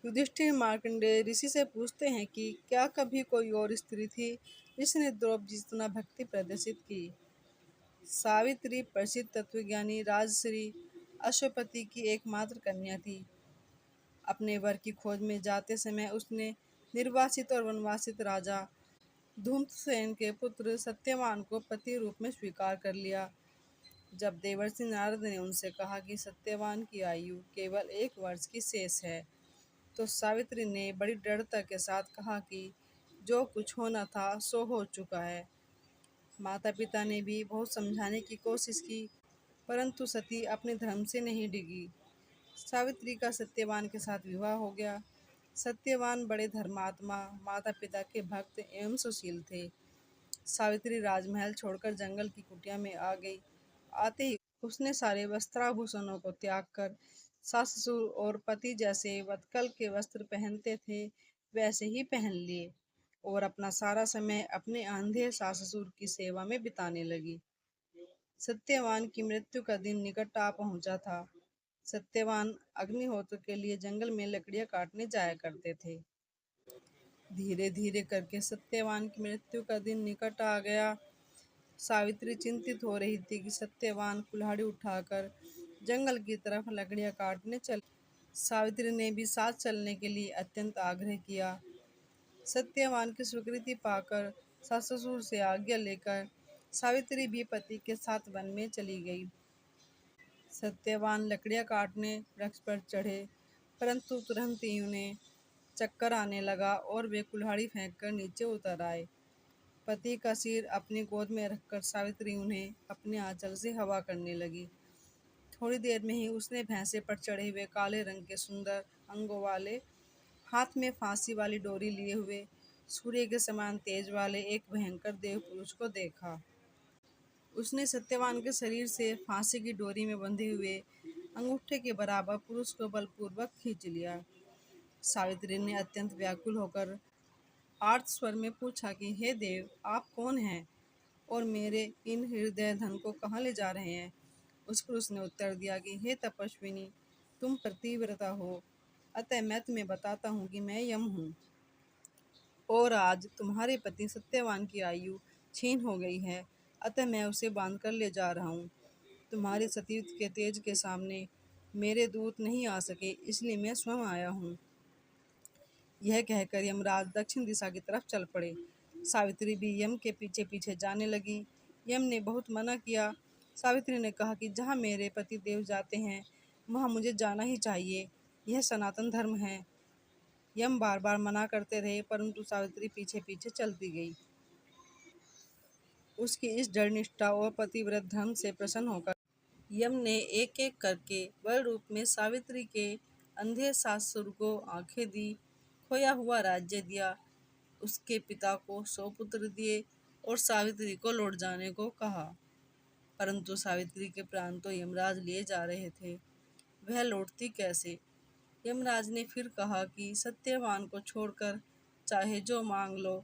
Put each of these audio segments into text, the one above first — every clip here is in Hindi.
युधिष्ठिर मार्कंडेय ऋषि से पूछते हैं कि क्या कभी कोई और स्त्री थी जिसने द्रौपदी जितना भक्ति प्रदर्शित की। सावित्री प्रसिद्ध तत्वज्ञानी राजश्री अश्वपति की एकमात्र कन्या थी। अपने वर की खोज में जाते समय उसने निर्वासित और वनवासित राजा धूम्रसेन के पुत्र सत्यवान को पति रूप में स्वीकार कर लिया। जब देवर्षि नारद ने उनसे कहा कि सत्यवान की आयु केवल 1 वर्ष की शेष है, तो सावित्री ने बड़ी दृढ़ता के साथ कहा कि जो कुछ होना था सो हो चुका है। माता पिता ने भी बहुत समझाने की कोशिश की, परंतु सती अपने धर्म से नहीं डिगी। सावित्री का सत्यवान के साथ विवाह हो गया। सत्यवान बड़े धर्मात्मा, माता पिता के भक्त एवं सुशील थे। सावित्री राजमहल छोड़कर जंगल की कुटिया में आ गई। आते ही उसने सारे वस्त्राभूषणों को त्याग कर सास ससुर और पति जैसे वत्कल के वस्त्र पहनते थे वैसे ही पहन लिए और अपना सारा समय अपने अंधे सास ससुर की सेवा में बिताने लगी। सत्यवान की मृत्यु का दिन निकट आ पहुंचा था। सत्यवान अग्निहोत्र के लिए जंगल में लकड़ियां काटने जाया करते थे। धीरे धीरे करके सत्यवान की मृत्यु का दिन निकट आ गया। सावित्री चिंतित हो रही थी कि सत्यवान कुल्हाड़ी उठाकर जंगल की तरफ लकड़ियां काटने चल। सावित्री ने भी साथ चलने के लिए अत्यंत आग्रह किया। सत्यवान की स्वीकृति पाकर सास ससुर से आज्ञा लेकर सावित्री भी पति के साथ वन में चली गई। सत्यवान लकड़ियां काटने वृक्ष पर चढ़े, परंतु तुरंत ही उन्हें चक्कर आने लगा और वे कुल्हाड़ी फेंककर नीचे उतर आए। पति का सिर अपनी गोद में रखकर सावित्री उन्हें अपने आंचल से हवा करने लगी। थोड़ी देर में ही उसने भैंसे पर चढ़े हुए काले रंग के सुंदर अंगों वाले, हाथ में फांसी वाली डोरी लिए हुए, सूर्य के समान तेज वाले एक भयंकर देव पुरुष को देखा। उसने सत्यवान के शरीर से फांसी की डोरी में बंधे हुए अंगूठे के बराबर पुरुष को बलपूर्वक खींच लिया। सावित्री ने अत्यंत व्याकुल होकर आर्त स्वर में पूछा कि हे देव, आप कौन हैं और मेरे इन हृदय धन को कहाँ ले जा रहे हैं। उस पर उसने उत्तर दिया कि हे तपस्विनी, तुम पतिव्रता हो, अतः मैं तुम्हें बताता हूँ कि मैं यम हूँ और आज तुम्हारे पति सत्यवान की आयु क्षीण हो गई है, अतः मैं उसे बांध कर ले जा रहा हूँ। तुम्हारे सतीत्व के तेज के सामने मेरे दूत नहीं आ सके, इसलिए मैं स्वयं आया हूँ। यह कहकर यमराज दक्षिण दिशा की तरफ चल पड़े। सावित्री भी यम के पीछे पीछे जाने लगी। यम ने बहुत मना किया। सावित्री ने कहा कि जहाँ मेरे पति देव जाते हैं वहाँ मुझे जाना ही चाहिए, यह सनातन धर्म है। यम बार बार मना करते रहे, परंतु सावित्री पीछे पीछे चलती गई। उसकी इस दृढ़ निष्ठा और पतिव्रत धर्म से प्रसन्न होकर यम ने एक एक करके वर रूप में सावित्री के अंधे सासुर को आंखें दी, खोया हुआ राज्य दिया, उसके पिता को 100 पुत्र दिए और सावित्री को लौट जाने को कहा। परंतु सावित्री के प्राण तो यमराज लिए जा रहे थे, वह लौटती कैसे। यमराज ने फिर कहा कि सत्यवान को छोड़कर चाहे जो मांग लो।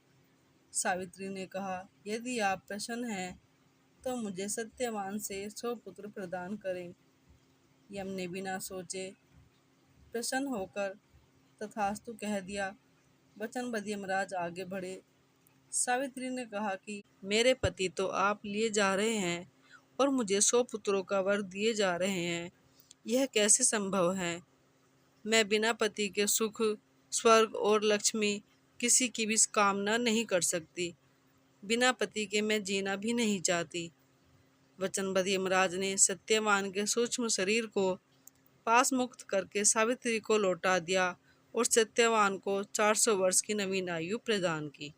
सावित्री ने कहा, यदि आप प्रसन्न हैं तो मुझे सत्यवान से 100 पुत्र प्रदान करें। यम ने बिना सोचे प्रसन्न होकर तथास्तु कह दिया। वचनबद्ध यमराज आगे बढ़े। सावित्री ने कहा कि मेरे पति तो आप लिए जा रहे हैं और मुझे 100 पुत्रों का वर दिए जा रहे हैं, यह कैसे संभव है। मैं बिना पति के सुख, स्वर्ग और लक्ष्मी किसी की भी कामना नहीं कर सकती। बिना पति के मैं जीना भी नहीं चाहती। वचनबद्ध यमराज ने सत्यवान के सूक्ष्म शरीर को पास मुक्त करके सावित्री को लौटा दिया और सत्यवान को 400 वर्ष की नवीन आयु प्रदान की।